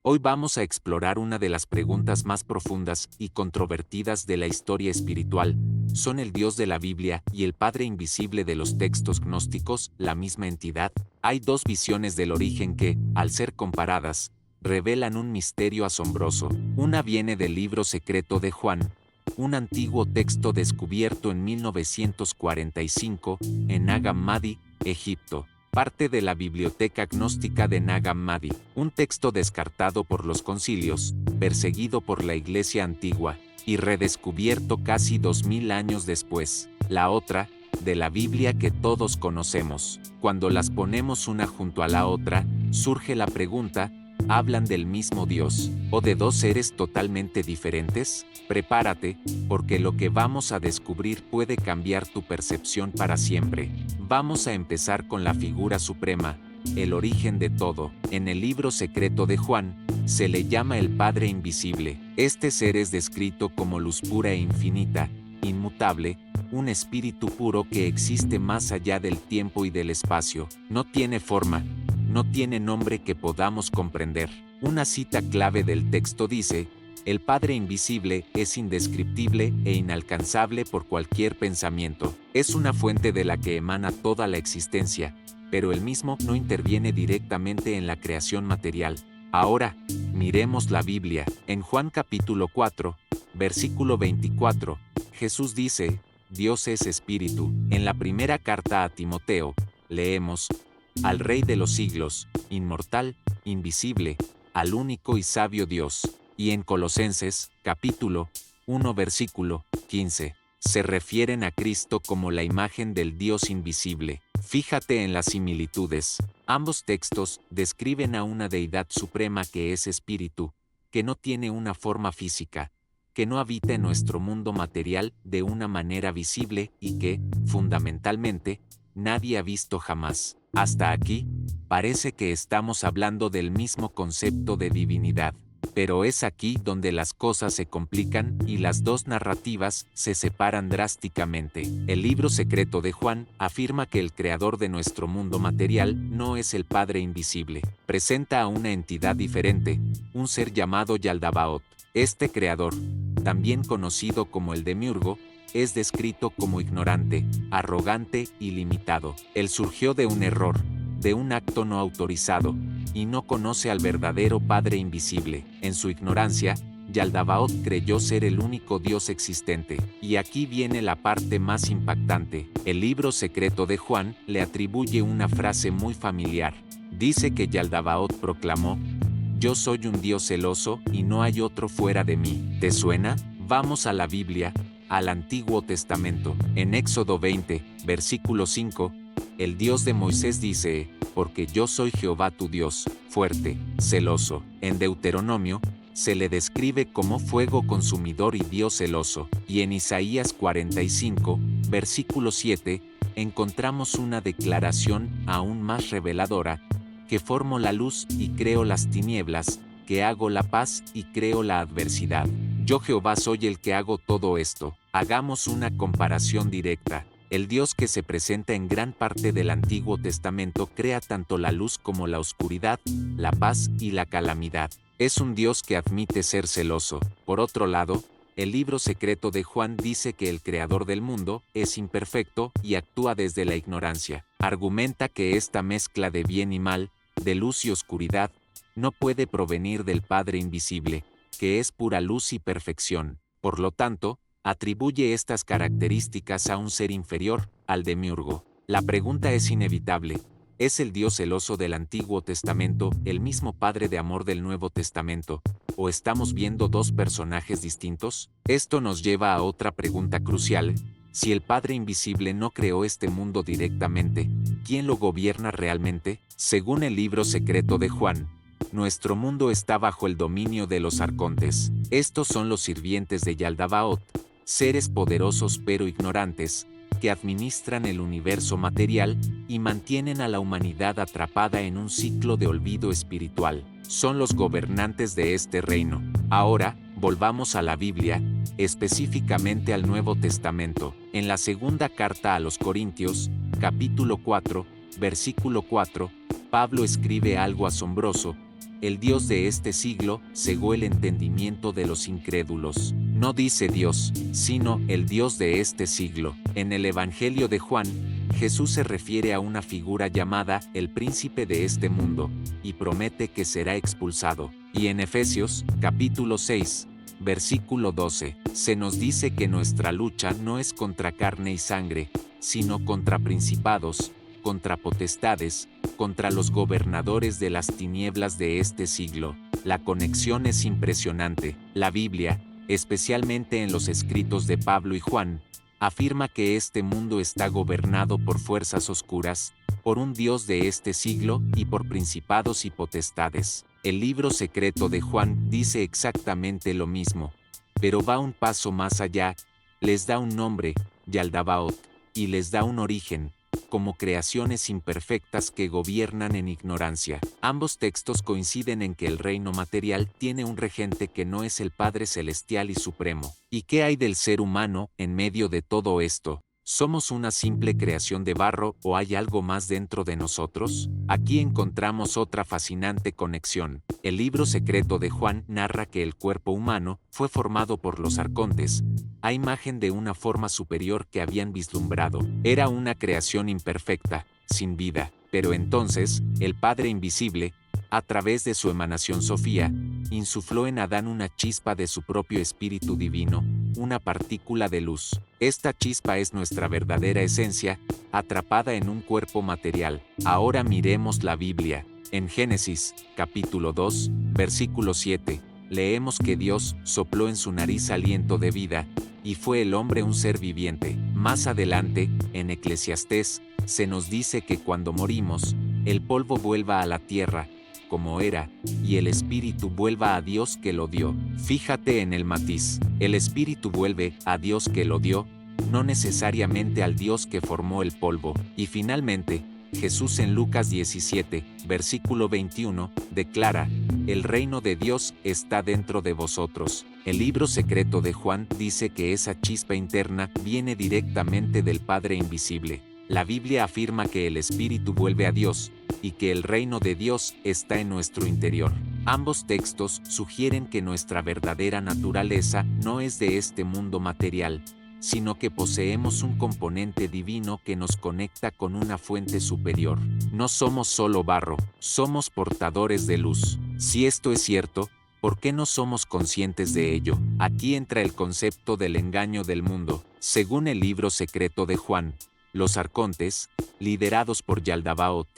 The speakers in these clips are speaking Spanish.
Hoy vamos a explorar una de las preguntas más profundas y controvertidas de la historia espiritual. ¿Son el Dios de la Biblia y el Padre invisible de los textos gnósticos la misma entidad? Hay dos visiones del origen que, al ser comparadas, revelan un misterio asombroso. Una viene del libro secreto de Juan, un antiguo texto descubierto en 1945 en Nag Hammadi, Egipto, parte de la biblioteca gnóstica de Nag Hammadi, un texto descartado por los concilios, perseguido por la Iglesia antigua, y redescubierto casi 2000 años después. La otra, de la Biblia que todos conocemos. Cuando las ponemos una junto a la otra, surge la pregunta: ¿hablan del mismo Dios, o de dos seres totalmente diferentes? Prepárate, porque lo que vamos a descubrir puede cambiar tu percepción para siempre. Vamos a empezar con la figura suprema, el origen de todo. En el libro secreto de Juan, se le llama el Padre Invisible. Este ser es descrito como luz pura e infinita, inmutable, un espíritu puro que existe más allá del tiempo y del espacio. No tiene forma, no tiene nombre que podamos comprender. Una cita clave del texto dice: el Padre Invisible es indescriptible e inalcanzable por cualquier pensamiento. Es una fuente de la que emana toda la existencia, pero él mismo no interviene directamente en la creación material. Ahora, miremos la Biblia. En Juan capítulo 4, versículo 24, Jesús dice: Dios es espíritu. En la primera carta a Timoteo, leemos: al Rey de los siglos, inmortal, invisible, al único y sabio Dios. Y en Colosenses, capítulo 1, versículo 15, se refieren a Cristo como la imagen del Dios invisible. Fíjate en las similitudes. Ambos textos describen a una deidad suprema que es espíritu, que no tiene una forma física, que no habita en nuestro mundo material de una manera visible y que, fundamentalmente, nadie ha visto jamás. Hasta aquí, parece que estamos hablando del mismo concepto de divinidad. Pero es aquí donde las cosas se complican y las dos narrativas se separan drásticamente. El libro secreto de Juan afirma que el creador de nuestro mundo material no es el Padre Invisible. Presenta a una entidad diferente, un ser llamado Yaldabaoth. Este creador, también conocido como el Demiurgo, es descrito como ignorante, arrogante y limitado. Él surgió de un error, de un acto no autorizado, y no conoce al verdadero Padre Invisible. En su ignorancia, Yaldabaoth creyó ser el único Dios existente. Y aquí viene la parte más impactante. El libro secreto de Juan le atribuye una frase muy familiar. Dice que Yaldabaoth proclamó: yo soy un Dios celoso y no hay otro fuera de mí. ¿Te suena? Vamos a la Biblia, al Antiguo Testamento. En Éxodo 20, versículo 5, el Dios de Moisés dice: porque yo soy Jehová tu Dios, fuerte, celoso. En Deuteronomio, se le describe como fuego consumidor y Dios celoso. Y en Isaías 45, versículo 7, encontramos una declaración aún más reveladora: que formo la luz y creo las tinieblas, que hago la paz y creo la adversidad. Yo Jehová soy el que hago todo esto. Hagamos una comparación directa. El Dios que se presenta en gran parte del Antiguo Testamento crea tanto la luz como la oscuridad, la paz y la calamidad. Es un Dios que admite ser celoso. Por otro lado, el libro secreto de Juan dice que el creador del mundo es imperfecto y actúa desde la ignorancia. Argumenta que esta mezcla de bien y mal, de luz y oscuridad, no puede provenir del Padre Invisible, que es pura luz y perfección. Por lo tanto, atribuye estas características a un ser inferior, al Demiurgo. La pregunta es inevitable: ¿es el Dios celoso del Antiguo Testamento el mismo Padre de amor del Nuevo Testamento, o estamos viendo dos personajes distintos? Esto nos lleva a otra pregunta crucial: si el Padre Invisible no creó este mundo directamente, ¿quién lo gobierna realmente? Según el libro secreto de Juan, nuestro mundo está bajo el dominio de los arcontes. Estos son los sirvientes de Yaldabaoth, seres poderosos pero ignorantes, que administran el universo material y mantienen a la humanidad atrapada en un ciclo de olvido espiritual. Son los gobernantes de este reino. Ahora, volvamos a la Biblia, específicamente al Nuevo Testamento. En la segunda carta a los Corintios, capítulo 4, versículo 4, Pablo escribe algo asombroso: el Dios de este siglo cegó el entendimiento de los incrédulos. No dice Dios, sino el Dios de este siglo. En el Evangelio de Juan, Jesús se refiere a una figura llamada el príncipe de este mundo, y promete que será expulsado. Y en Efesios, capítulo 6, versículo 12, se nos dice que nuestra lucha no es contra carne y sangre, sino contra principados, contra potestades, contra los gobernadores de las tinieblas de este siglo. La conexión es impresionante. La Biblia, especialmente en los escritos de Pablo y Juan, afirma que este mundo está gobernado por fuerzas oscuras, por un Dios de este siglo y por principados y potestades. El libro secreto de Juan dice exactamente lo mismo, pero va un paso más allá, les da un nombre, Yaldabaoth, y les da un origen, como creaciones imperfectas que gobiernan en ignorancia. Ambos textos coinciden en que el reino material tiene un regente que no es el Padre Celestial y Supremo. ¿Y qué hay del ser humano en medio de todo esto? ¿Somos una simple creación de barro o hay algo más dentro de nosotros? Aquí encontramos otra fascinante conexión. El libro secreto de Juan narra que el cuerpo humano fue formado por los arcontes, a imagen de una forma superior que habían vislumbrado. Era una creación imperfecta, sin vida, pero entonces, el Padre Invisible, a través de su emanación Sofía, insufló en Adán una chispa de su propio espíritu divino, una partícula de luz. Esta chispa es nuestra verdadera esencia, atrapada en un cuerpo material. Ahora miremos la Biblia. En Génesis, capítulo 2, versículo 7, leemos que Dios sopló en su nariz aliento de vida, y fue el hombre un ser viviente. Más adelante, en Eclesiastés, se nos dice que cuando morimos, el polvo vuelva a la tierra, como era, y el espíritu vuelva a Dios que lo dio. Fíjate en el matiz, el espíritu vuelve a Dios que lo dio, no necesariamente al Dios que formó el polvo. Y finalmente, Jesús en Lucas 17, versículo 21, declara, el reino de Dios está dentro de vosotros. El libro secreto de Juan dice que esa chispa interna viene directamente del Padre Invisible. La Biblia afirma que el espíritu vuelve a Dios, y que el reino de Dios está en nuestro interior. Ambos textos sugieren que nuestra verdadera naturaleza no es de este mundo material, sino que poseemos un componente divino que nos conecta con una fuente superior. No somos solo barro, somos portadores de luz. Si esto es cierto, ¿por qué no somos conscientes de ello? Aquí entra el concepto del engaño del mundo. Según el libro secreto de Juan, los arcontes, liderados por Yaldabaoth,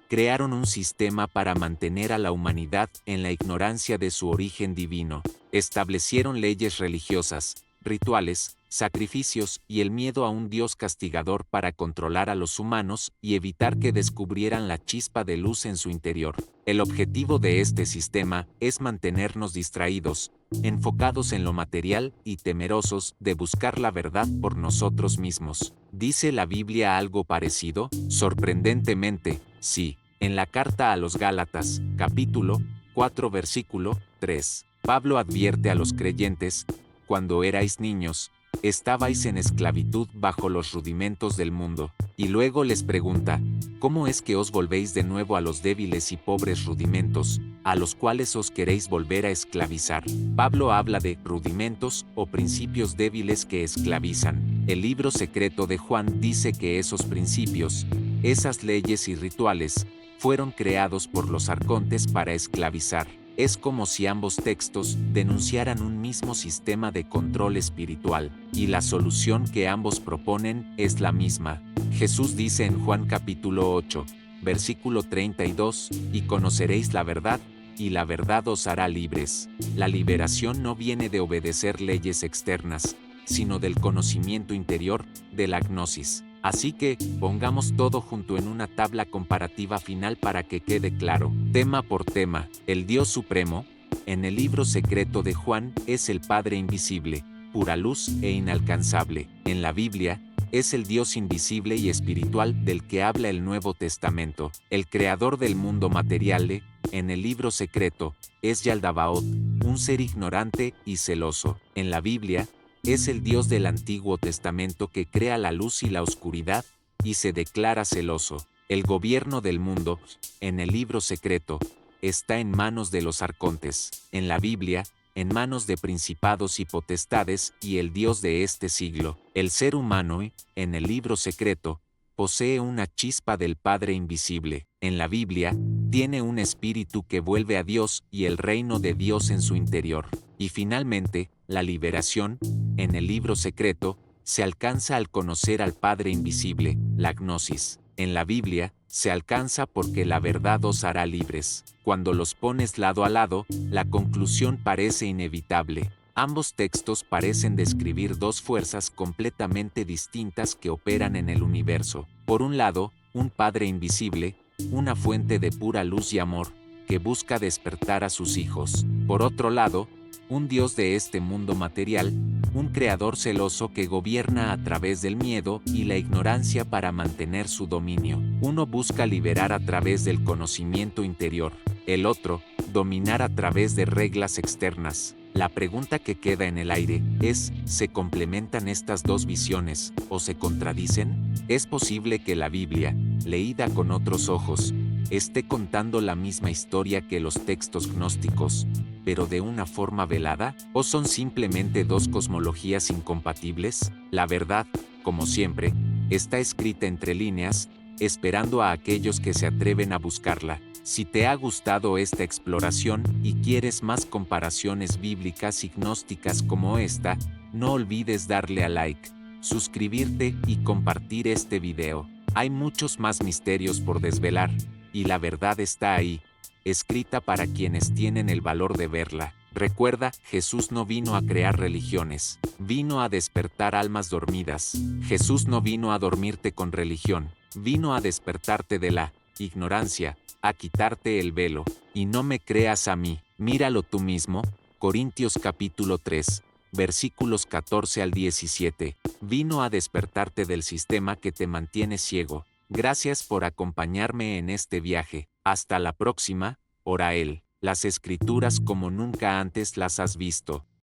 crearon un sistema para mantener a la humanidad en la ignorancia de su origen divino. Establecieron leyes religiosas, rituales, sacrificios y el miedo a un Dios castigador para controlar a los humanos y evitar que descubrieran la chispa de luz en su interior. El objetivo de este sistema es mantenernos distraídos, enfocados en lo material y temerosos de buscar la verdad por nosotros mismos. ¿Dice la Biblia algo parecido? Sorprendentemente, sí. En la carta a los Gálatas, capítulo 4, versículo 3, Pablo advierte a los creyentes, cuando erais niños, estabais en esclavitud bajo los rudimentos del mundo, y luego les pregunta, ¿cómo es que os volvéis de nuevo a los débiles y pobres rudimentos, a los cuales os queréis volver a esclavizar? Pablo habla de rudimentos o principios débiles que esclavizan. El libro secreto de Juan dice que esos principios, esas leyes y rituales, fueron creados por los arcontes para esclavizar. Es como si ambos textos denunciaran un mismo sistema de control espiritual, y la solución que ambos proponen es la misma. Jesús dice en Juan capítulo 8, versículo 32, y conoceréis la verdad, y la verdad os hará libres. La liberación no viene de obedecer leyes externas, sino del conocimiento interior, de la gnosis. Así que, pongamos todo junto en una tabla comparativa final para que quede claro. Tema por tema, el Dios Supremo, en el libro secreto de Juan, es el Padre Invisible, pura luz e inalcanzable. En la Biblia, es el Dios invisible y espiritual del que habla el Nuevo Testamento. El creador del mundo material, en el libro secreto, es Yaldabaoth, un ser ignorante y celoso. En la Biblia, es el Dios del Antiguo Testamento que crea la luz y la oscuridad, y se declara celoso. El gobierno del mundo, en el libro secreto, está en manos de los arcontes, en la Biblia, en manos de principados y potestades y el Dios de este siglo. El ser humano, en el libro secreto, posee una chispa del Padre invisible. En la Biblia, tiene un espíritu que vuelve a Dios y el reino de Dios en su interior. Y finalmente, la liberación, en el libro secreto, se alcanza al conocer al Padre invisible, la gnosis. En la Biblia, se alcanza porque la verdad os hará libres. Cuando los pones lado a lado, la conclusión parece inevitable. Ambos textos parecen describir dos fuerzas completamente distintas que operan en el universo. Por un lado, un Padre invisible, una fuente de pura luz y amor, que busca despertar a sus hijos. Por otro lado, un Dios de este mundo material, un creador celoso que gobierna a través del miedo y la ignorancia para mantener su dominio. Uno busca liberar a través del conocimiento interior, el otro, dominar a través de reglas externas. La pregunta que queda en el aire es, ¿se complementan estas dos visiones o se contradicen? ¿Es posible que la Biblia, leída con otros ojos, esté contando la misma historia que los textos gnósticos, pero de una forma velada? ¿O son simplemente dos cosmologías incompatibles? La verdad, como siempre, está escrita entre líneas, esperando a aquellos que se atreven a buscarla. Si te ha gustado esta exploración y quieres más comparaciones bíblicas y gnósticas como esta, no olvides darle a like, suscribirte y compartir este video. Hay muchos más misterios por desvelar, y la verdad está ahí, escrita para quienes tienen el valor de verla. Recuerda, Jesús no vino a crear religiones, vino a despertar almas dormidas. Jesús no vino a dormirte con religión, vino a despertarte de la ignorancia, a quitarte el velo. Y no me creas a mí, míralo tú mismo. Corintios capítulo 3, versículos 14 al 17. Vino a despertarte del sistema que te mantiene ciego. Gracias por acompañarme en este viaje. Hasta la próxima, ora él. Las escrituras como nunca antes las has visto.